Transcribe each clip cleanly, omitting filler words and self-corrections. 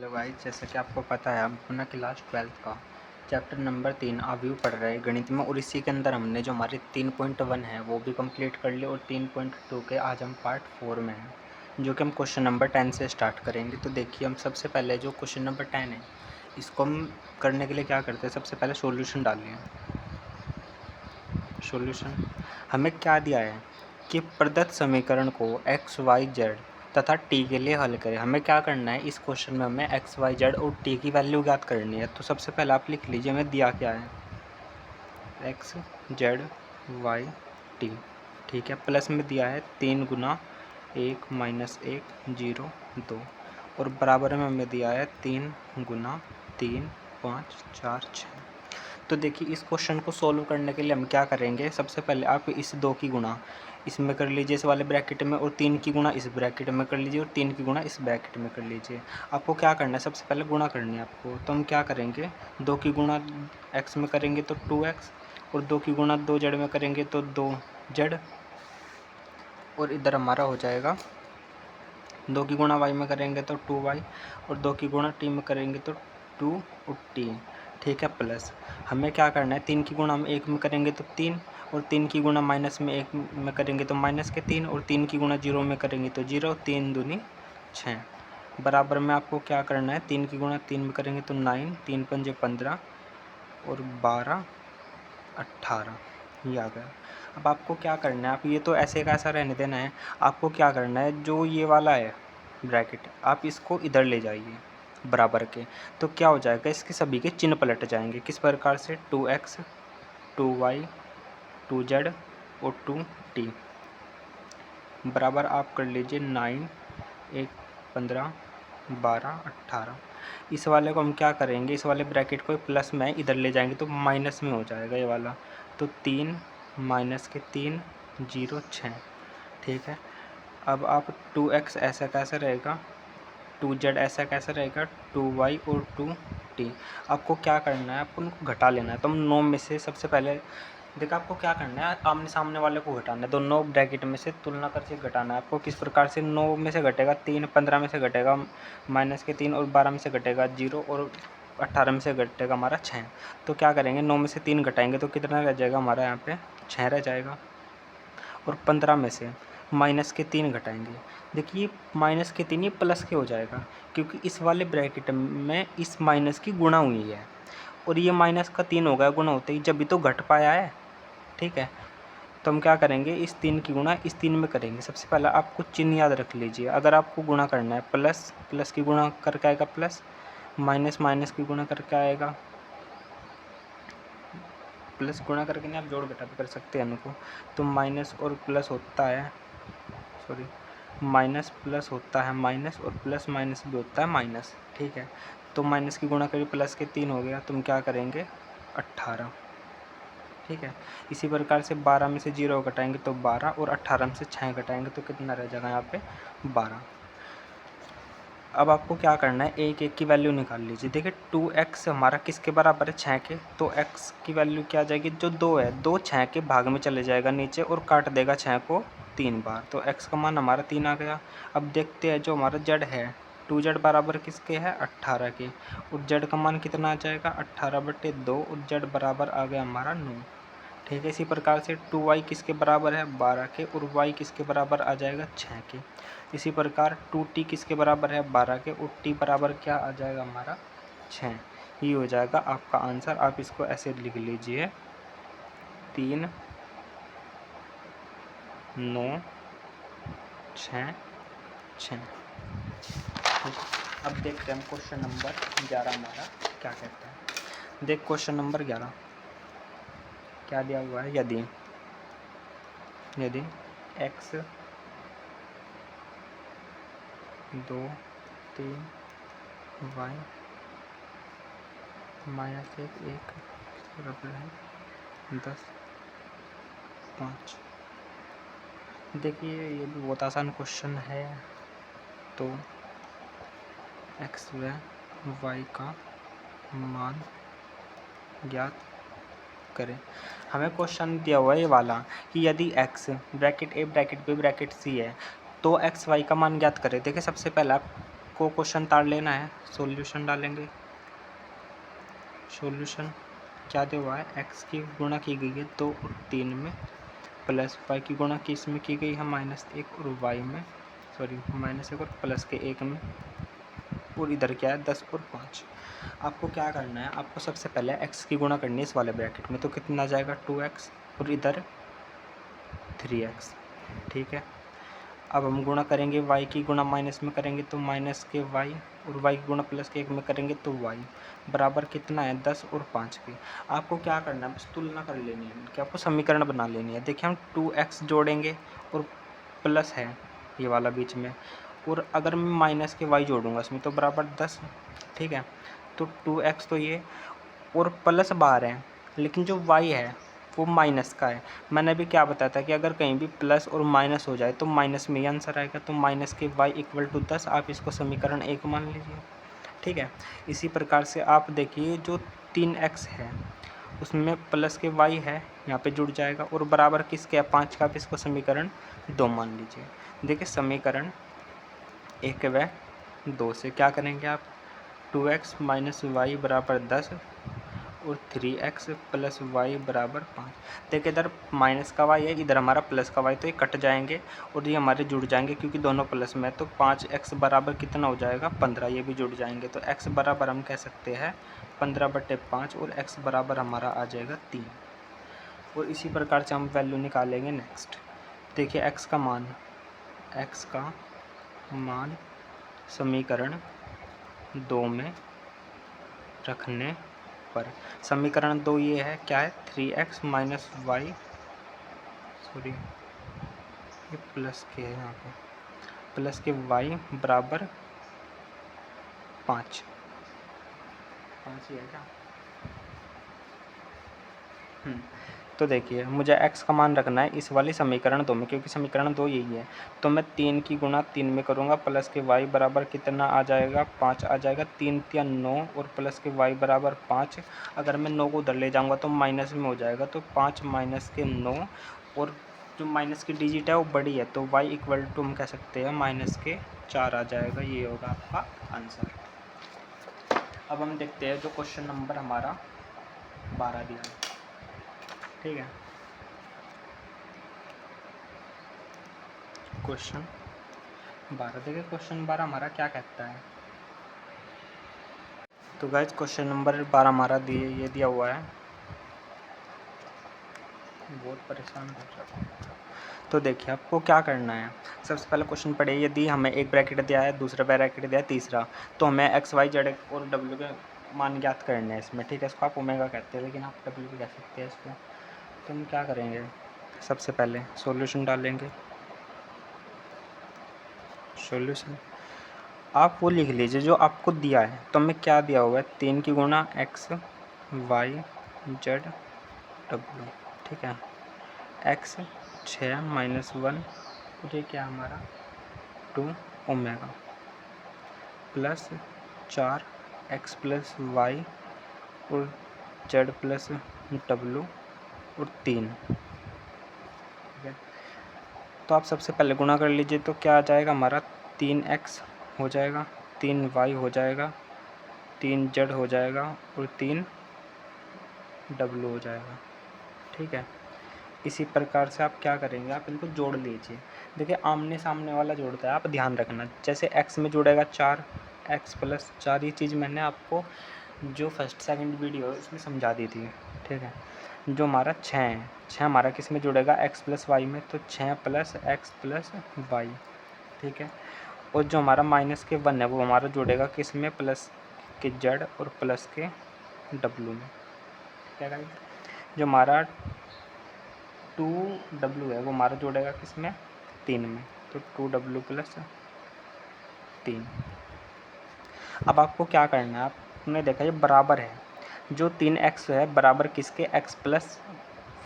Hello guys, जैसा कि आपको पता है हम अपना क्लास 12th का चैप्टर नंबर 3 अवयव पढ़ रहे हैं गणित में। और इसी के अंदर हमने जो हमारे 3.1 है वो भी कंप्लीट कर लिए और 3.2 के आज हम पार्ट 4 में हैं, जो कि हम क्वेश्चन नंबर 10 से स्टार्ट करेंगे। तो देखिए, हम सबसे पहले जो क्वेश्चन नंबर 10 है इसको हम करने के लिए क्या करते हैं, सबसे पहले सॉल्यूशन डालिए। सॉल्यूशन हमें क्या दिया है कि प्रदत्त समीकरण को एक्स वाई जेड तथा टी के लिए हल करें। हमें क्या करना है, इस क्वेश्चन में हमें एक्स वाई जेड और टी की वैल्यू ज्ञात करनी है। तो सबसे पहले आप लिख लीजिए हमें दिया क्या है, एक्स जेड वाई टी। ठीक है, प्लस में दिया है 3 गुना 1 माइनस 1 0 2 और बराबर में हमें दिया है 3 गुना 3 5 4 6। तो देखिए, इस क्वेश्चन को सोल्व करने के लिए हम क्या करेंगे, सबसे पहले आप इस 2 की गुणा इसमें कर लीजिए इस वाले ब्रैकेट में, और 3 की गुणा इस ब्रैकेट में कर लीजिए और 3 की गुणा इस ब्रैकेट में कर लीजिए। आपको क्या करना है, सबसे पहले गुणा करनी है आपको। तो हम क्या करेंगे, 2 की गुणा x में करेंगे तो 2x, और 2 की गुणा 2 जेड में करेंगे तो 2 जेड, और इधर हमारा हो जाएगा 2 की गुणा y में करेंगे तो 2y, और 2 की गुणा t में करेंगे तो 2t। ठीक है, प्लस हमें क्या करना है, 3 की गुणा हम 1 में करेंगे तो 3, और 3 की गुणा माइनस में 1 में करेंगे तो माइनस के 3, और 3 की गुणा 0 में करेंगे तो 0, 3 दूनी 6। बराबर में आपको क्या करना है, 3 की गुणा 3 में करेंगे तो 9, 3 पंजे 15 और 12 18, ये आ गया। अब आपको क्या करना है, आप ये तो ऐसे का ऐसा रहने देना है। आपको क्या करना है, जो ये वाला है ब्रैकेट आप इसको इधर ले जाइए बराबर के, तो क्या हो जाएगा, इसके सभी के चिन्ह पलट जाएंगे। किस प्रकार से, 2x 2y 2z और 2t बराबर आप कर लीजिए 9 1 15 12 18। इस वाले को हम क्या करेंगे, इस वाले ब्रैकेट को प्लस में इधर ले जाएंगे तो माइनस में हो जाएगा ये वाला, तो 3 माइनस के 3 0 6। ठीक है, अब आप 2x ऐसा कैसा रहेगा, 2z ऐसा कैसा रहेगा, 2y और 2t। आपको क्या करना है, आपको उनको घटा लेना है। तो हम 9 में से सबसे पहले देखो, आपको क्या करना है, आमने सामने वाले को घटाना है। दोनों ब्रैकेट में से तुलना करके घटाना है आपको। किस प्रकार से, 9 में से घटेगा 3, 15 में से घटेगा माइनस के 3, और 12 में से घटेगा 0, और 18 में से घटेगा हमारा 6। तो क्या करेंगे, 9 में से 3 घटाएंगे तो कितना रह जाएगा हमारा, यहाँ पे 6 रह जाएगा। और 15 में से माइनस के 3 घटाएंगे, देखिए माइनस के 3 ये प्लस के हो जाएगा, क्योंकि इस वाले ब्रैकेट में इस माइनस की गुणा हुई है, और ये माइनस का 3 हो गया गुणा होते ही, जब भी तो घट पाया है। ठीक है, तो हम क्या करेंगे, इस 3 की गुणा इस 3 में करेंगे। सबसे पहले आप कुछ चिन्ह याद रख लीजिए। अगर आपको गुणा करना है, प्लस प्लस की गुणा करके आएगा प्लस, माइनस माइनस की गुणा करके आएगा प्लस। गुणा करके नहीं, आप जोड़ घटा भी कर सकते हैं इनको। तो माइनस और प्लस होता है, सॉरी, माइनस प्लस होता है माइनस, और प्लस माइनस भी होता है माइनस। ठीक है, तो माइनस की गुणा करिए, प्लस के 3 हो गया, तुम क्या करेंगे 18। ठीक है, इसी प्रकार से 12 में से 0 घटाएंगे तो 12, और 18 में से 6 घटाएंगे तो कितना रह जाएगा यहाँ पे 12। अब आपको क्या करना है, एक एक की वैल्यू निकाल लीजिए। देखिए 2x हमारा किसके बराबर है, 6 के, तो x की वैल्यू क्या आ जाएगी, जो 2 है 2 6 के भाग में चले जाएगा नीचे और काट देगा 6 को 3 बार, तो x का मान हमारा 3 आ गया। अब देखते हैं जो हमारा z है, 2z बराबर किसके है 18 के, और z का मान कितना आ जाएगा 18/2, और z बराबर आ गया हमारा 9। ठीक है, इसी प्रकार से 2y किसके बराबर है 12 के, और y किसके बराबर आ जाएगा 6 के। इसी प्रकार 2t किसके बराबर है 12 के, और t बराबर क्या आ जाएगा हमारा 6। ये हो जाएगा आपका आंसर। आप इसको ऐसे लिख लीजिए, 3 9 6 6। अब देखते हैं हम क्वेश्चन नंबर 11 हमारा क्या कहता है। देख क्वेश्चन नंबर 11 क्या दिया हुआ है, यदि x 2 3 y माइनस 1 बराबर है 10 5। देखिए ये भी बहुत आसान क्वेश्चन है। तो x व y का मान ज्ञात करें। हमें क्वेश्चन दिया हुआ है ये वाला कि यदि x bracket a bracket b bracket c है तो x y का मान ज्ञात करें। देखिए सबसे पहले आपको इसको क्वेश्चन ताड़ लेना है, सॉल्यूशन डालेंगे। सॉल्यूशन क्या दिया हुआ है, x की गुणा की गई है 2 और 3 में, प्लस y की गुणा की इसमें की गई है -1 और y में -1 और प्लस के 1 में, और इधर क्या है 10 और 5। आपको क्या करना है, आपको सबसे पहले x की गुणा करनी है इस वाले ब्रैकेट में, तो कितना जाएगा 2x और इधर 3x। ठीक है, अब हम गुणा करेंगे y की गुणा माइनस में करेंगे तो माइनस के y, और y की गुणा प्लस के 1 में करेंगे तो y बराबर कितना है 10 और 5 के। आपको क्या करना है, बस तुलना कर लेनी है, कि आपको समीकरण बना लेनी है। देखिए हम 2x जोड़ेंगे और प्लस है ये वाला बीच में, और अगर मैं माइनस के y जोड़ूंगा इसमें तो बराबर 10। ठीक है, तो 2x तो ये, और प्लस बाहर है, लेकिन जो y है वो माइनस का है। मैंने अभी क्या बताया था कि अगर कहीं भी प्लस और माइनस हो जाए तो माइनस में ही आंसर आएगा, तो माइनस के y = 10, आप इसको समीकरण 1 मान लीजिए। ठीक है, इसी प्रकार से आप देखिए जो 3x है उसमें प्लस के y है, यहाँ पे जुड़ जाएगा, और बराबर किसके है 5 का, आप इसको समीकरण 2 मान लीजिए। देखिए समीकरण 1 व 2 से क्या करेंगे आप, 2x - y = 10 और 3x + y = 5। देखिए इधर माइनस का y है, इधर हमारा प्लस का y, तो ये कट जाएंगे और ये हमारे जुड़ जाएंगे क्योंकि दोनों प्लस में है। तो 5x बराबर कितना हो जाएगा 15, ये भी जुड़ जाएंगे, तो x बराबर हम कह सकते हैं 15/5, और x बराबर हमारा आ जाएगा 3। और इसी प्रकार से हम वैल्यू निकालेंगे नेक्स्ट। देखिए x का मान समीकरण 2 में रखने पर, समीकरण 2 ये है, क्या है 3x - y, ये प्लस के है यहाँ पे, प्लस के y बराबर 5 ही है क्या। तो देखिए मुझे x का मान रखना है इस वाली समीकरण 2 में, क्योंकि समीकरण 2 यही है। तो मैं 3 की गुणा 3 में करूँगा, प्लस के y बराबर कितना आ जाएगा 5 आ जाएगा, 3 × 3 = 9, और प्लस के y बराबर 5। अगर मैं 9 को उधर ले जाऊँगा तो माइनस में हो जाएगा, तो 5 - के 9, और जो माइनस की डिजिट है वो बड़ी है, तो y = हम कह सकते हैं -4 आ जाएगा। ये होगा आपका आंसर। अब हम देखते हैं जो क्वेश्चन नंबर हमारा 12 दिया है। ठीक है, क्वेश्चन 12 देखिए, क्वेश्चन 12 हमारा क्या कहता है। तो गाइस क्वेश्चन नंबर 12 हमारा ये दिया हुआ है, बहुत परेशान कर रहा हूँ। तो देखिए आपको क्या करना है, सबसे पहले क्वेश्चन पढ़े, यदि हमें एक ब्रैकेट दिया है, दूसरा ब्रैकेट दिया है, तीसरा, तो हमें x y z और w के मान ज्ञात करने हैं इसमें। ठीक है, इसको आप ओमेगा कहते हैं, लेकिन आप w भी कह सकते हैं इसको। तो हम क्या करेंगे, सबसे पहले सॉल्यूशन डालेंगे। सॉल्यूशन आप वो लिख लीजिए जो आपको दिया है। तो हमें क्या दिया हुआ है, 3 की गुणा x y z w। ठीक है, x 6 - 1, और ये क्या हमारा 2 ओमेगा, प्लस 4x + y और z + w और 3। ठीक है, तो आप सबसे पहले गुणा कर लीजिए, तो क्या आ जाएगा हमारा 3x हो जाएगा, 3y हो जाएगा, 3z हो जाएगा, और 3w हो जाएगा। ठीक है, इसी प्रकार से आप क्या करेंगे, आप इनको जोड़ लीजिए। देखिए आमने सामने वाला जोड़ता है, आप ध्यान रखना। जैसे x में जुड़ेगा 4x + 4, ये चीज़ मैंने आपको जो फर्स्ट सेकंड वीडियो है उसमें समझा दी थी। ठीक है, जो हमारा 6 है, 6 हमारा किस में जुड़ेगा x + y में, तो 6 + x + y। ठीक है, और जो हमारा माइनस के 1 है वो हमारा जुड़ेगा किस में, प्लस के z और प्लस के w में। क्या करेंगे, जो हमारा 2w है वो हमारा जुड़ेगा किस में, 3 में, तो 2w + 3। अब आपको क्या करना है, आपने देखा ये बराबर है, जो 3x है बराबर किसके, x +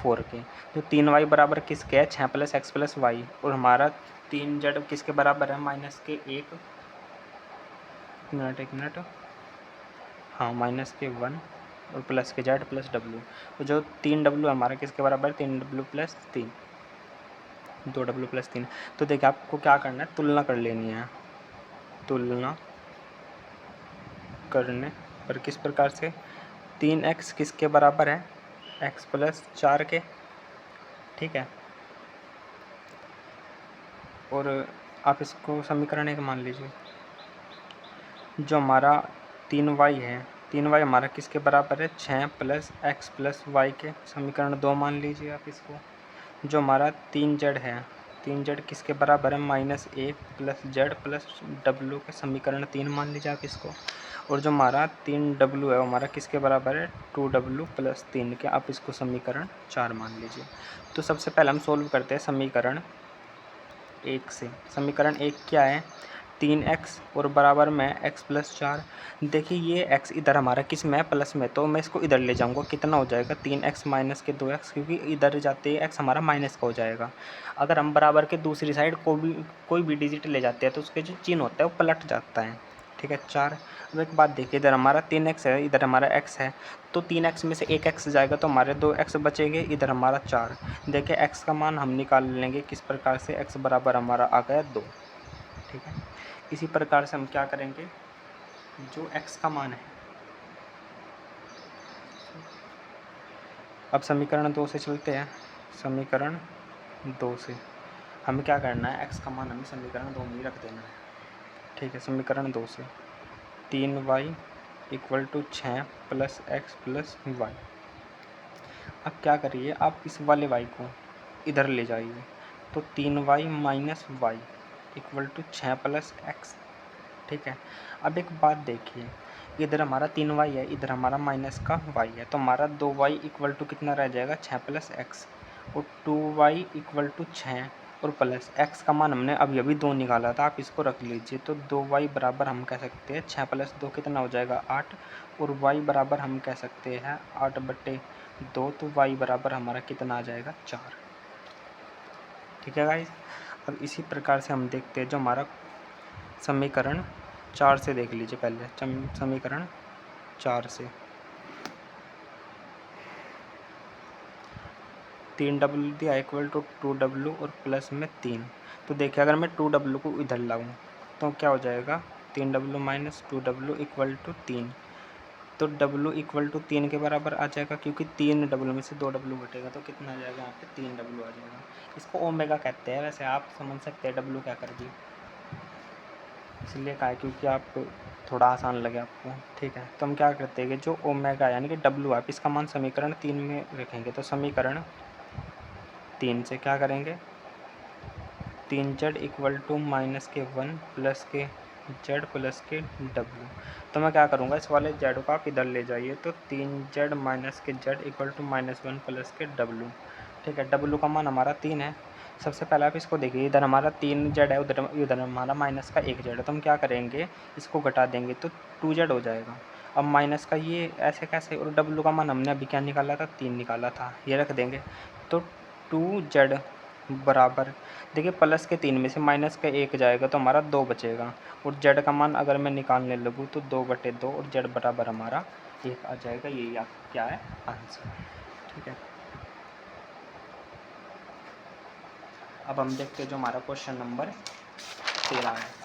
4 के, जो 3y बराबर किसके है, 6 + x + y, और हमारा 3z किसके बराबर है, -1 मिनट, हाँ -1 और प्लस के z + w, और जो 3w हमारा किसके बराबर है, 3w + 3, 2w + 3। तो देखिए आपको क्या करना है, तुलना कर लेनी है, तुलना करने पर किस प्रकार से 3x किसके बराबर है, x प्लस 4 के, ठीक है। और आप इसको समीकरण एक मान लीजिए। जो हमारा 3y है, 3y हमारा किसके बराबर है, 6 प्लस x प्लस वाई के, समीकरण 2 मान लीजिए आप इसको। जो हमारा 3z है, 3z किसके बराबर है, -1 प्लस z प्लस w के, समीकरण 3 मान लीजिए आप इसको। और जो हमारा 3w है वो हमारा किसके बराबर है, 2w प्लस 3 के, आप इसको समीकरण 4 मान लीजिए। तो सबसे पहले हम सोल्व करते हैं समीकरण 1 से। समीकरण 1 क्या है, 3x और बराबर में x प्लस 4। देखिए ये x इधर हमारा किस में है, प्लस में, तो मैं इसको इधर ले जाऊंगा, कितना हो जाएगा 3x माइनस के 2x, क्योंकि इधर जाते ही x हमारा माइनस का हो जाएगा। अगर हम बराबर के दूसरी साइड कोई भी डिजिट ले जाते हैं तो उसके जो चिन्ह होता है वो पलट जाता है, ठीक है। 4। अब एक बात देखिए, इधर हमारा 3x है, इधर हमारा x है, तो 3x में से एक x जाएगा तो हमारे 2x बचेंगे, इधर हमारा 4। देखिए x का मान हम निकाल लेंगे किस प्रकार से, x बराबर हमारा आ गया 2, ठीक है। इसी प्रकार से हम क्या करेंगे, जो x का मान है, अब समीकरण 2 से चलते हैं। समीकरण 2 से हमें क्या करना है, x का मान हमें समीकरण 2 में ही रख देना है, ठीक है। समीकरण 2 से 3y equal to 6 plus x plus y. अब क्या करिए, आप इस वाले y को इधर ले जाइए, तो 3y minus y equal to 6 plus x, ठीक है। अब एक बात देखिए, इधर हमारा 3y है, इधर हमारा माइनस का y है, तो हमारा 2y इक्वल टू कितना रह जाएगा, 6 प्लस एक्स, और 2y इक्वल टू 6 और प्लस x का मान हमने अभी अभी 2 निकाला था, आप इसको रख लीजिए। तो 2y बराबर हम कह सकते हैं 6 प्लस 2 कितना हो जाएगा 8, और y बराबर हम कह सकते हैं 8/2, तो y बराबर हमारा कितना आ जाएगा 4, ठीक है गाइस। अब इसी प्रकार से हम देखते हैं जो हमारा समीकरण 4 से देख लीजिए पहले, समीकरण 4 से 3w दिया इक्वल टू 2w और प्लस में 3। तो देखिए अगर मैं 2w को इधर लाऊं तो क्या हो जाएगा, 3w minus 2w equal to 3, तो w इक्वल टू 3 के बराबर आ जाएगा, क्योंकि 3w में से 2w घटेगा तो कितना आ जाएगा, यहाँ पे 3w आ जाएगा। इसको ओमेगा कहते हैं, वैसे आप समझ सकते हैं w क्या कर दी, इसलिए कहा है क्योंकि आप थोड़ा आसान लगे आपको, ठीक है। तो हम क्या करते हैं कि जो ओमेगा यानी कि w आप इसका मान समीकरण 3 में रखेंगे, तो समीकरण 3 से क्या करेंगे, 3z इक्वल टू माइनस के 1 प्लस के z प्लस के w। तो मैं क्या करूँगा, इस वाले z को आप इधर ले जाइए, तो 3z माइनस के z इक्वल टू -1 प्लस के w, ठीक है। w का मान हमारा 3 है। सबसे पहले आप इसको देखिए, इधर हमारा 3z है, उधर हमारा माइनस का 1z है, तो हम क्या करेंगे, इसको घटा देंगे तो 2z हो जाएगा। अब माइनस का ये ऐसे कैसे, और w का मान हमने अभी क्या निकाला था, 3 निकाला था, ये रख देंगे, तो 2z बराबर, देखिए प्लस के 3 में से माइनस का 1 जाएगा तो हमारा 2 बचेगा, और z का मान अगर मैं निकालने लगूँ तो 2/2, और z बराबर हमारा 1 आ जाएगा। यही आप क्या है आंसर, ठीक है। अब हम देखते हैं जो हमारा क्वेश्चन नंबर 13 है।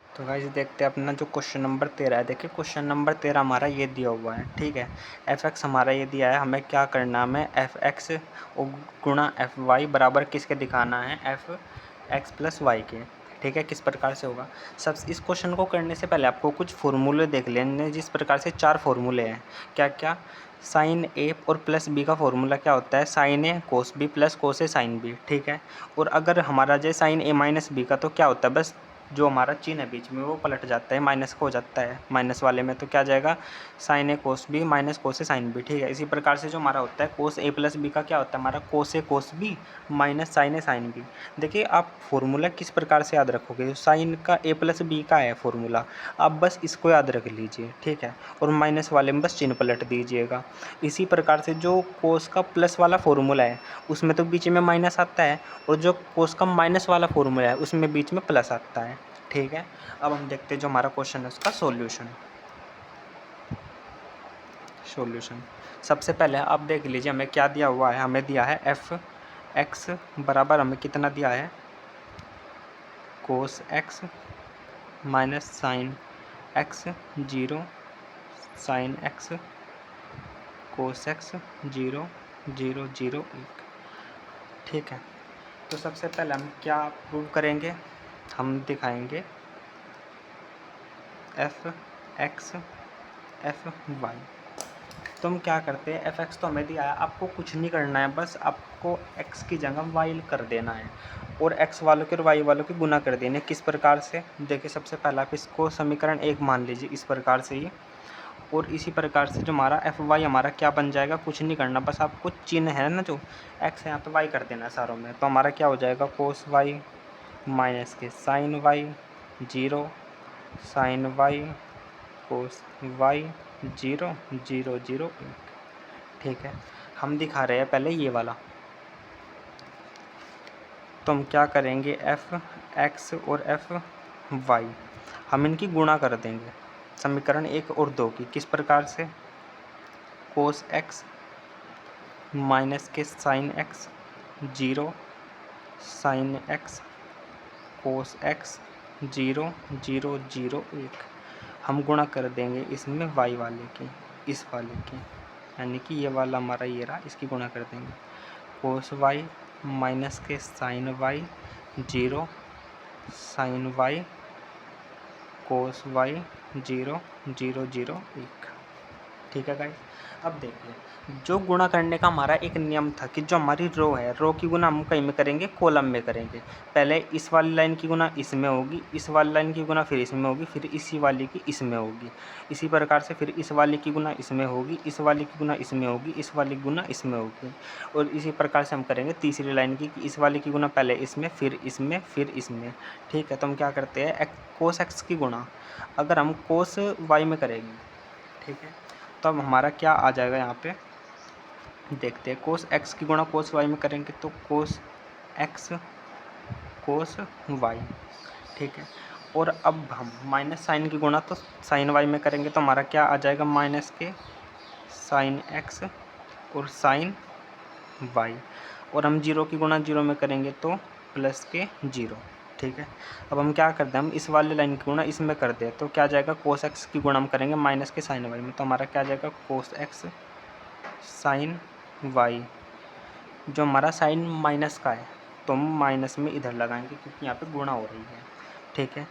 तो गाइस देखते हैं अपना जो क्वेश्चन नंबर 13 है। देखिए क्वेश्चन नंबर 13 हमारा ये दिया हुआ है, ठीक है। f(x) हमारा ये दिया है, हमें क्या करना है, हमें f(x) गुणा fy बराबर किसके दिखाना है, f(x) प्लस y के, ठीक है। किस प्रकार से होगा, सब इस क्वेश्चन को करने से पहले आपको कुछ फॉर्मूले देख लेने, जिस प्रकार से 4 फॉर्मूले हैं। क्या क्या, साइन ए और प्लस बी का फॉर्मूला क्या होता है, sine a cos b plus cos a sine B, ठीक है। और अगर हमारा जो साइन ए माइनस बी का, तो क्या होता है, बस जो हमारा चिन्ह है बीच में वो पलट जाता है, माइनस का हो जाता है, माइनस वाले में तो क्या आ जाएगा, sign a cos b minus cos a sine B, ठीक है। इसी प्रकार से जो हमारा होता है कोस ए प्लस बी का क्या होता है, हमारा cos a cos b minus sine a sine B. देखिए आप फॉर्मूला किस प्रकार से याद रखोगे, साइन का ए प्लस बी का है फॉर्मूला, आप बस इसको याद रख लीजिए, ठीक है, और माइनस वाले में बस चिन्ह पलट दीजिएगा। इसी प्रकार से जो कोस का प्लस वाला फॉर्मूला है उसमें तो बीच में माइनस आता है, और जो कोस का माइनस वाला फॉर्मूला है उसमें बीच में प्लस आता है, ठीक है। अब हम देखते हैं जो हमारा क्वेश्चन है उसका सॉल्यूशन। सबसे पहले आप देख लीजिए हमें क्या दिया हुआ है, हमें दिया है एक्स बराबर हमें कितना दिया है, cos x minus sine x 0 sign x cos x 0 0 0 1। ठीक है, तो सबसे पहले हम क्या प्रूव करेंगे, हम दिखाएंगे एफ एक्स एफ वाई। तो हम क्या करते हैं, एफ एक्स तो हमें दिया है, आपको कुछ नहीं करना है, बस आपको एक्स की जगह वाई कर देना है और एक्स वालों के और वाई वालों के गुना कर देने। किस प्रकार से, देखिए सबसे पहले आप इसको समीकरण 1 मान लीजिए इस प्रकार से ही, और इसी प्रकार से जो हमारा एफ वाई हमारा क्या बन जाएगा, कुछ नहीं करना, बस आपको चिन्ह है ना जो एक्स है यहाँ पे वाई कर देना है सारों में। तो हमारा क्या हो जाएगा, कोस वाई माइनस के sine Y 0 sign Y cos y 0 0 0 1। ठीक है, हम दिखा रहे हैं पहले ये वाला, तो हम क्या करेंगे, एफ एक्स और एफ वाई हम इनकी गुणा कर देंगे समीकरण 1 और 2 की। किस प्रकार से, कोस एक्स माइनस के sine x 0 sign x cos x 0 0 0 1 हम गुणा कर देंगे इसमें वाई वाले की इस वाले की, यानी कि ये वाला हमारा ये रहा, इसकी गुणा कर देंगे। कोस वाई माइनस के sine Y 0 sign Y cos y 0 0 0 1। ठीक है गाइस, अब देखिए जो गुणा करने का हमारा एक नियम था कि जो हमारी रो है, रो की गुणा हम कहीं में करेंगे, कॉलम में करेंगे। पहले इस वाली लाइन की गुणा इसमें होगी, इस वाली लाइन की गुणा फिर इसमें होगी, फिर इसी वाली की इसमें होगी, इसी प्रकार से फिर इस वाली की गुणा इसमें होगी, इस वाली की गुणा इसमें होगी, इस वाली की गुणा इसमें होगी, और इसी प्रकार से हम करेंगे तीसरी लाइन की कि इस वाली की गुणा पहले इसमें फिर इसमें फिर इसमें। ठीक है, तो हम क्या करते हैं, कोस एक्स की गुणा अगर हम कोस वाई में करेंगे, ठीक है, तो अब हमारा क्या आ जाएगा, यहाँ पे देखते हैं, कोस एक्स की गुणा कोस वाई में करेंगे तो कोस एक्स कोस वाई। ठीक है, और अब हम माइनस साइन की गुणा तो साइन वाई में करेंगे तो हमारा क्या आ जाएगा, माइनस के साइन एक्स और साइन वाई, और हम जीरो की गुणा जीरो में करेंगे तो प्लस के जीरो। ठीक है, अब हम क्या करते हैं, हम इस वाली लाइन की गुणा इसमें कर दे तो क्या जाएगा, कोस एक्स की गुणा हम करेंगे माइनस के साइन वाई में, तो हमारा क्या जाएगा, कोस एक्स साइन वाई। जो हमारा साइन माइनस का है तो हम माइनस में इधर लगाएंगे क्योंकि यहाँ पे गुणा हो रही है। ठीक है,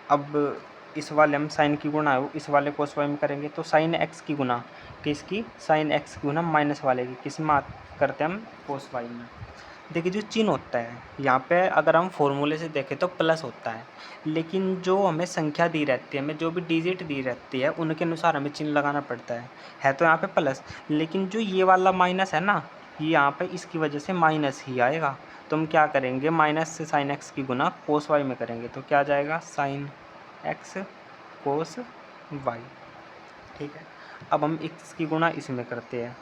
अब इस वाले हम साइन की गुणा है इस वाले कोस वाई में करेंगे तो साइन एक्स की गुणा किसकी, साइन एक्स की गुणा माइनस वाले की किस में करते हैं हम, कोस वाई में। देखिए जो चिन्ह होता है यहाँ पे अगर हम फॉर्मूले से देखें तो प्लस होता है, लेकिन जो हमें संख्या दी रहती है, हमें जो भी डिजिट दी रहती है उनके अनुसार हमें चिन्ह लगाना पड़ता है तो यहाँ पे प्लस, लेकिन जो ये वाला माइनस है ना, ये यहाँ पे इसकी वजह से माइनस ही आएगा। तो हम क्या करेंगे, माइनस से साइन एक्स की गुणा कोस वाई में करेंगे तो क्या जाएगा, साइन एक्स कोस वाई। ठीक है, अब हम एक्स की गुणा इसमें करते हैं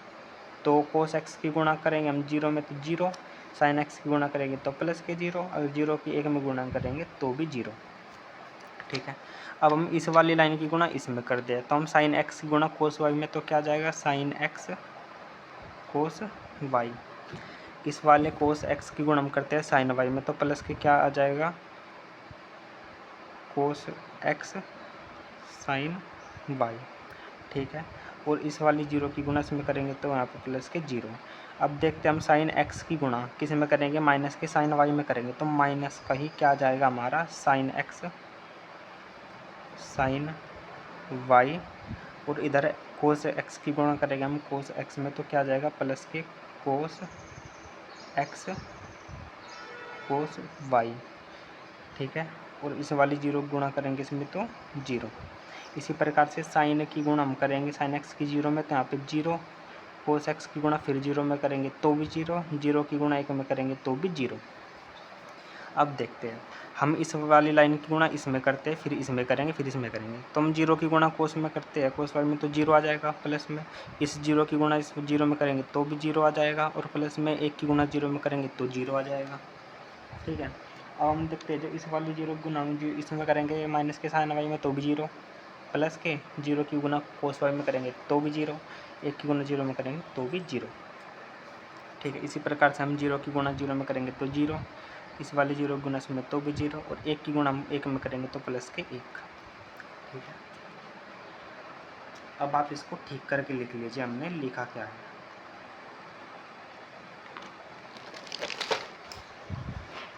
तो कोस एक्स की गुणा करेंगे हम जीरो में तो जीरो, साइन एक्स की गुणा करेंगे तो प्लस के जीरो, अगर जीरो की एक में गुणा करेंगे तो भी जीरो। ठीक है, अब हम इस वाली लाइन की गुणा इसमें कर दें तो हम साइन एक्स की गुणा कोस वाई में तो क्या जाएगा, साइन एक्स कोस वाई। इस वाले कोस एक्स की गुणा हम करते हैं साइन वाई में तो प्लस के क्या आ जाएगा, कोस एक्स साइन वाई। ठीक है, और इस वाली जीरो की गुणा इसमें करेंगे तो यहाँ पे प्लस के जीरो। अब देखते हैं हम साइन एक्स की गुणा किस में करेंगे, माइनस के साइन वाई में करेंगे तो माइनस का ही क्या जाएगा हमारा, साइन एक्स साइन वाई, और इधर कोस एक्स की गुणा करेंगे हम कोस एक्स में तो क्या जाएगा, प्लस के कोस एक्स कोस वाई। ठीक है, और इस वाली जीरो गुणा करेंगे इसमें तो जीरो। इसी प्रकार से साइन की गुणा हम करेंगे साइन एक्स की जीरो में तो यहाँ पे जीरो, कोस एक्स की गुणा फिर जीरो में करेंगे तो भी जीरो, जीरो की गुणा एक में करेंगे तो भी जीरो। अब देखते हैं, हम इस वाली लाइन की गुणा इसमें करते हैं फिर इसमें करेंगे फिर इसमें करेंगे तो हम जीरो की गुणा कोस में करते हैं, कोस वाई में तो जीरो आ जाएगा प्लस में, इस जीरो की गुणा इस जीरो में करेंगे तो भी जीरो आ जाएगा, और प्लस में एक की गुणा जीरो में करेंगे तो जीरो आ जाएगा। ठीक है, अब हम देखते हैं जो इस वाली जीरो की गुणा हम इसमें करेंगे माइनस के साइन वाई में तो भी जीरो, प्लस के जीरो की गुणा कोस वाई में करेंगे तो भी जीरो, एक की गुणा जीरो में करेंगे तो भी जीरो। ठीक है। इसी प्रकार से हम 0 की गुणा 0 में करेंगे तो 0, इस वाले 0 गुना इसमें तो भी 0, और 1 की गुणा हम 1 में करेंगे तो प्लस के 1। ठीक है। अब आप इसको ठीक करके लिख लीजिए हमने लिखा क्या है।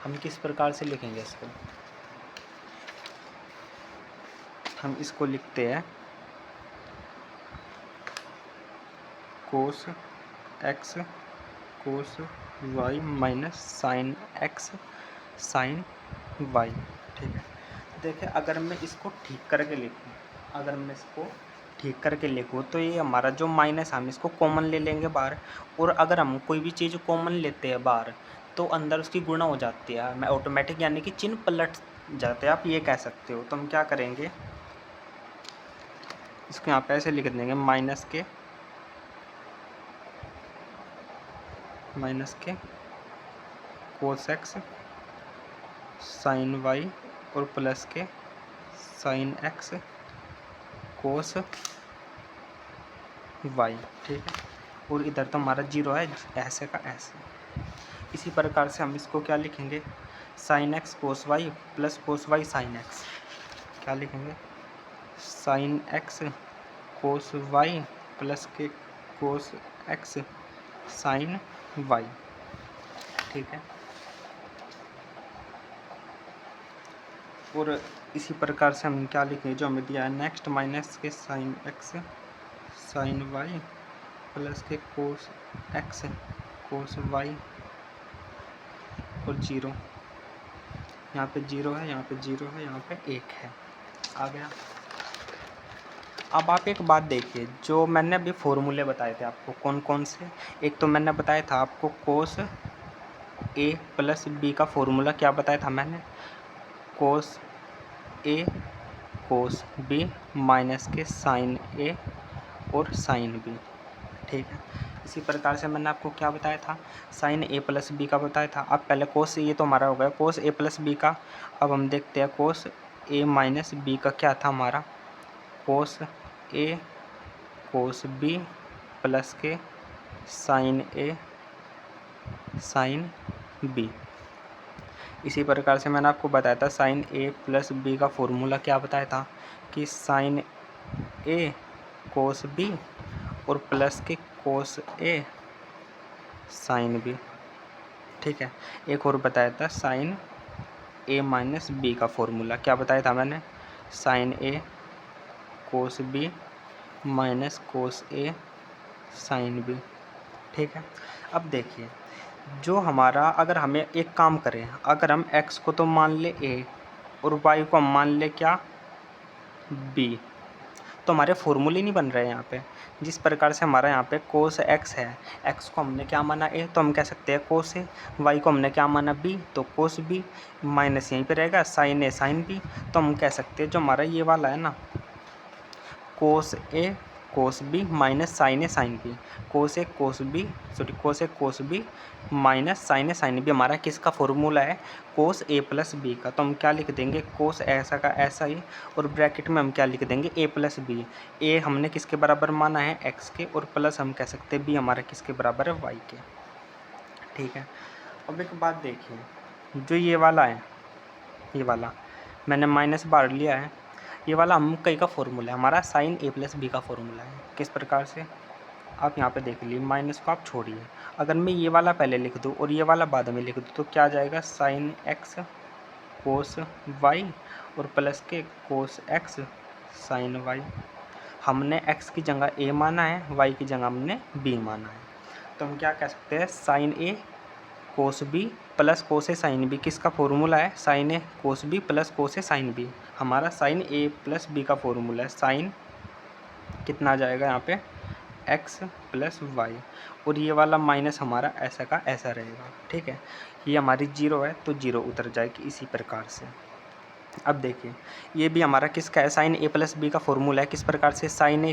हम किस प्रकार से लिखेंगे इसको, हम इसको लिखते हैं cos x cos y minus sine x sine y. ठीक है। देखिए अगर मैं इसको ठीक करके लिखूँ, अगर मैं इसको ठीक करके लिखूँ तो ये हमारा जो माइनस, हम इसको कॉमन ले लेंगे बाहर, और अगर हम कोई भी चीज़ कॉमन लेते हैं बाहर तो अंदर उसकी गुणा हो जाती है, मैं ऑटोमेटिक, यानी कि चिन्ह पलट जाते हैं, आप ये कह सकते हो। तो हम क्या करेंगे, इसको यहाँ पे ऐसे लिख देंगे माइनस के कोस एक्स साइन वाई और प्लस के साइन एक्स कोस वाई। ठीक है। और इधर तो हमारा 0 है, ऐसे का ऐसे। इसी प्रकार से हम इसको क्या लिखेंगे, sine x cos y plus cos y sine x. क्या लिखेंगे, sine x cos y plus के कोस एक्स साइन वाई। ठीक है। और इसी प्रकार से हम क्या लिखेंगे, जो हमें दिया है नेक्स्ट, माइनस के sine x sine y plus के कोस एक्स कोस वाई और 0, यहाँ पे 0 है, यहाँ पे 0 है, यहाँ पे 1 है। आ गया। अब आप एक बात देखिए, जो मैंने अभी फॉर्मूले बताए थे आपको कौन कौन से, एक तो मैंने बताया था आपको कोस ए प्लस बी का फॉर्मूला, क्या बताया था मैंने, कोस ए कोस बी माइनस के साइन ए और साइन बी। ठीक है। इसी प्रकार से मैंने आपको क्या बताया था, साइन ए प्लस बी का बताया था। अब पहले कोस, ये तो हमारा हो गया कोस ए प्लस बी का। अब हम देखते हैं कोस ए माइनस बी का क्या था हमारा, cos a cos b plus के साइन ए साइन बी। इसी प्रकार से मैंने आपको बताया था साइन ए प्लस बी का फॉर्मूला क्या बताया था, कि साइन ए कोस बी और प्लस के कोस ए साइन बी। ठीक है। एक और बताया था साइन ए माइनस बी का फॉर्मूला, क्या बताया था मैंने, sign a cos b minus cos a sine B. ठीक है। अब देखिए, जो हमारा, अगर हमें एक काम करें, अगर हम x को तो मान ले a और y को हम मान ले क्या, b, तो हमारे फॉर्मूले नहीं बन रहे हैं यहाँ पे। जिस प्रकार से हमारा यहाँ पे कोस x है, x को हमने क्या माना a, तो हम कह सकते हैं कोस a, y को हमने क्या माना b, तो कोस b, माइनस यहीं पे रहेगा साइन a साइन b। तो हम कह सकते हैं जो हमारा ये वाला है ना, कोस a cos b minus sine a sine B, cos a cos b minus sine a sine B हमारा किसका फॉर्मूला है, कोस ए प्लस बी का। तो हम क्या लिख देंगे, कोस ऐसा का ऐसा ही, और ब्रैकेट में हम क्या लिख देंगे, ए प्लस बी। ए हमने किसके बराबर माना है, एक्स के, और प्लस हम कह सकते हैं बी हमारा किसके बराबर है, वाई के। ठीक है। अब एक बात देखिए, जो ये वाला है, ये वाला मैंने माइनस बाहर लिया है, ये वाला हम कई का फॉर्मूला है हमारा, साइन ए प्लस बी का फॉर्मूला है। किस प्रकार से, आप यहाँ पे देख लीजिए, माइनस को आप छोड़िए, अगर मैं ये वाला पहले लिख दूँ और ये वाला बाद में लिख दूँ तो क्या आ जाएगा, साइन एक्स कोस वाई और प्लस के कोस एक्स साइन वाई। हमने x की जगह a माना है, y की जगह हमने b माना है। तो हम क्या कह सकते हैं, sign a cos b plus cos a sine b किसका फॉर्मूला है, sine a cos b plus cos a sine B. हमारा साइन ए प्लस बी का फॉर्मूला है, साइन कितना आ जाएगा यहाँ पे, x प्लस वाई, और ये वाला माइनस हमारा ऐसा का ऐसा रहेगा। ठीक है। ये हमारी 0 है तो 0 उतर जाएगी इसी प्रकार से। अब देखिए, ये भी हमारा किसका है, साइन ए प्लस बी का फॉर्मूला है। किस प्रकार से, sine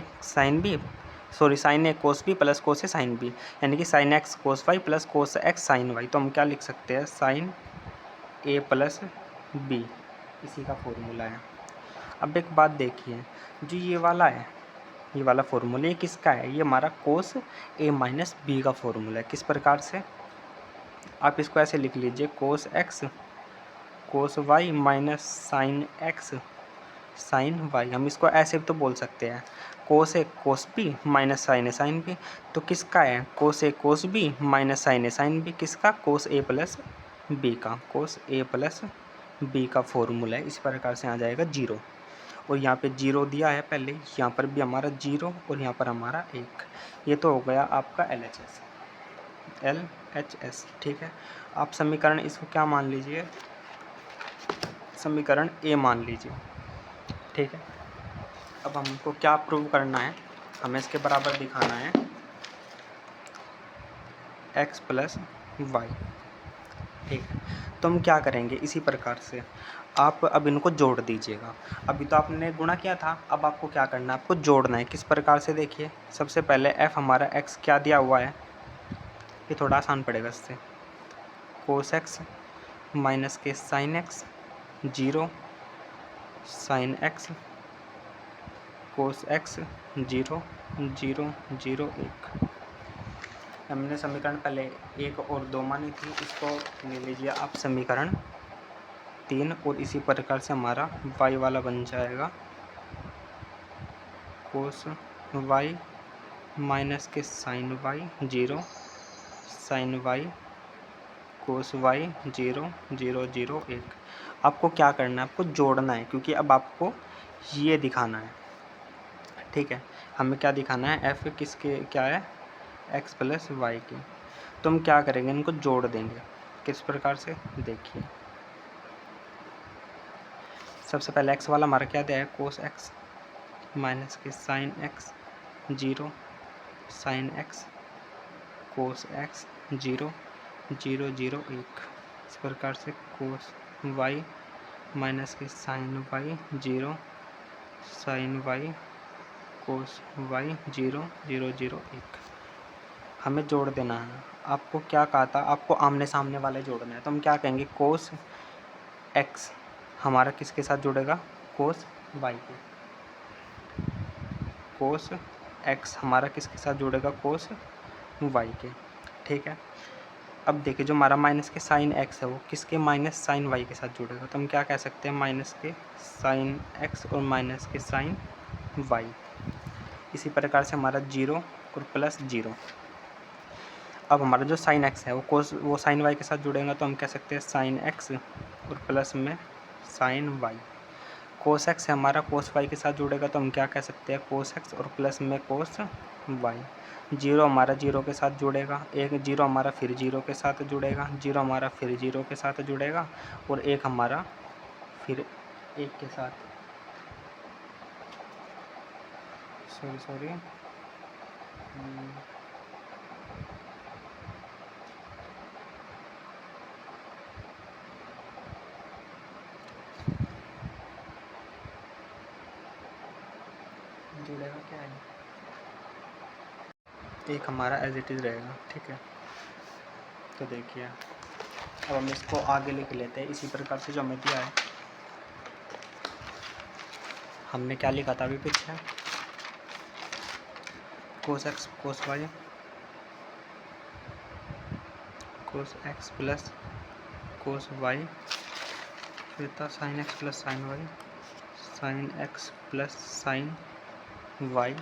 a cos b plus cos a sine b, यानी कि sine x cos y plus cos x sine y. तो हम क्या लिख सकते हैं, साइन ए प्लस बी, इसी का फॉर्मूला है। अब एक बात देखिए, जो ये वाला है ये वाला फॉर्मूला ये किसका है? ये हमारा कोस ए माइनस बी का फॉर्मूला है। किस प्रकार से? आप इसको ऐसे लिख लीजिए, cos x cos y minus sine x sine y. हम इसको ऐसे भी तो बोल सकते हैं, cos a cos b minus sine a sine b. तो किसका है? Cos a cos b minus sine a sine b. किसका? कोस ए प्लस बी का। कोस ए प्लस बी का फॉर्मूला है। इस प्रकार से आ जाएगा 0। और यहाँ पे 0 दिया है पहले, यहाँ पर भी हमारा 0 और यहाँ पर हमारा 1। ये तो हो गया आपका LHS। ठीक है, आप समीकरण इसको क्या मान लीजिए? समीकरण ए मान लीजिए। ठीक है, अब हमको क्या प्रूव करना है? हमें इसके बराबर दिखाना है x प्लस वाई। ठीक है, तो हम क्या करेंगे? इसी प्रकार से आप अब इनको जोड़ दीजिएगा। अभी तो आपने गुणा किया था, अब आपको क्या करना है? आपको जोड़ना है। किस प्रकार से? देखिए, सबसे पहले f हमारा x क्या दिया हुआ है, ये थोड़ा आसान पड़ेगा इससे। कोस एक्स माइनस के sine x 0 sign x cos x 0 0 0 1। हमने समीकरण पहले 1 और 2 मानी थी, इसको ले लीजिए आप समीकरण 3। और इसी प्रकार से हमारा y वाला बन जाएगा कोस वाई माइनस के sine Y 0 sign Y cos y 0 0 0 1। आपको क्या करना है? आपको जोड़ना है, क्योंकि अब आपको ये दिखाना है। ठीक है, हमें क्या दिखाना है? f किसके क्या है? x प्लस वाई की। तो हम क्या करेंगे? इनको जोड़ देंगे। किस प्रकार से? देखिए, सबसे पहले x वाला हमारा क्या दिया है? कोस x माइनस के साइन x 0 साइन x कोस x 0 0 0 1। इस प्रकार से कोस y माइनस के साइन y 0 साइन y कोस y 0 0 0 1। हमें जोड़ देना है। आपको क्या कहा था? आपको आमने सामने वाले जोड़ना है। तो हम क्या कहेंगे? कोस x हमारा किसके साथ जुड़ेगा? कोस y के। कोस x हमारा किसके साथ जुड़ेगा? कोस y के। ठीक है, अब देखिए, जो हमारा माइनस के साइन x है वो किसके? माइनस साइन y के साथ जुड़ेगा। तो हम क्या कह सकते हैं? माइनस के साइन x और माइनस के साइन y। इसी प्रकार से हमारा 0 और प्लस 0। अब हमारा जो साइन x है वो साइन y के साथ जुड़ेगा। तो हम कह सकते हैं साइन x और प्लस में साइन y। कोस x है हमारा, कोस y के साथ जुड़ेगा। तो हम क्या कह सकते हैं? कोस x और प्लस में कोस y। 0 हमारा 0 के साथ जुड़ेगा, 0 हमारा फिर 0 के साथ जुड़ेगा, 0 हमारा फिर 0 के साथ जुड़ेगा, और 1 हमारा फिर 1 के साथ सॉरी जुड़ेगा क्या है? 1 हमारा एज इट इज़ रहेगा। ठीक है, तो देखिए, अब हम इसको आगे लिख लेते हैं इसी प्रकार से जो हमें दिया है। हमने क्या लिखा था अभी पीछे? Cos x cos y cos x plus cos y, फिर था sine x plus sine y sine x plus sine y,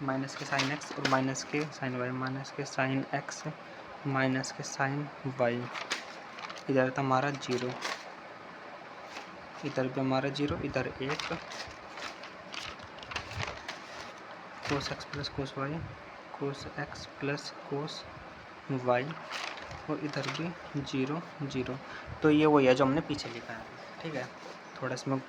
minus के साइन एक्स और माइनस के साइन वाई, माइनस के साइन एक्स माइनस के साइन वाई। इधर था हमारा 0, इधर भी हमारा 0, इधर 1 cos x plus cos y cos x plus cos y, और इधर भी 0 0। तो ये वही है जो हमने पीछे लिखा है। ठीक है, थोड़ा इसमें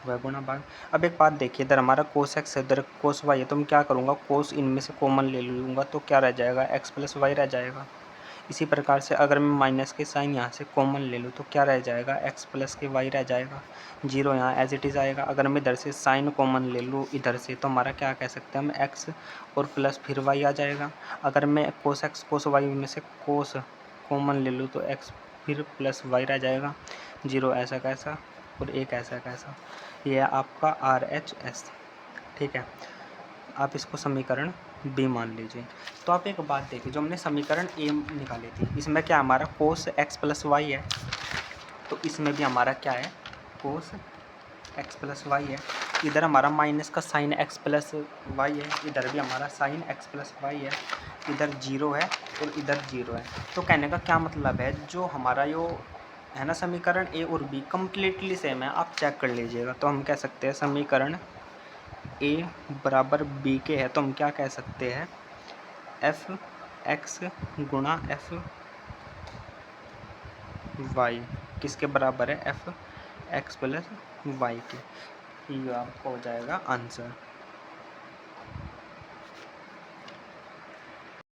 वह गुणा भाग। अब एक बात देखिए, इधर हमारा कोस एक्स है, इधर कोस वाई है। तो मैं क्या करूँगा? कोस इनमें से कॉमन ले लूँगा, तो क्या रह जाएगा? एक्स प्लस वाई रह जाएगा। इसी प्रकार से अगर मैं माइनस के साइन यहाँ से कॉमन ले लूँ तो क्या रह जाएगा? एक्स प्लस के वाई रह जाएगा। 0 यहाँ एज इट इज़ आएगा। अगर मैं इधर से साइन कॉमन ले लूँ इधर से, तो हमारा क्या कह सकते हैं हम? एक्स और प्लस फिर वाई आ जाएगा। अगर मैं कोस एक्स कोस वाई में से कोस कॉमन ले लूँ तो एक्स फिर प्लस वाई रह जाएगा। 0 ऐसा कैसा और 1 ऐसा कैसा। ये है आपका RHS। ठीक है। आप इसको समीकरण बी मान लीजिए। तो आप एक बात देखिए, जो हमने समीकरण ए निकाली थी, इसमें क्या हमारा कोस एक्स प्लस वाई है, तो इसमें भी हमारा क्या है, कोस एक्स प्लस वाई है। इधर हमारा माइनस का साइन एक्स प्लस वाई है, इधर भी हमारा साइन एक्स प्लस वाई है, इधर जीरो है और इधर जीरो है। तो कहने का क्या मतलब है, जो हमारा यो है ना समीकरण ए और बी कम्प्लीटली सेम है, आप चेक कर लीजिएगा। तो हम कह सकते हैं समीकरण ए बराबर बी के है, तो हम क्या कह सकते हैं, एफ एक्स गुणा एफ वाई किसके बराबर है, एफ एक्स प्लस वाई के। ये आपको हो जाएगा आंसर।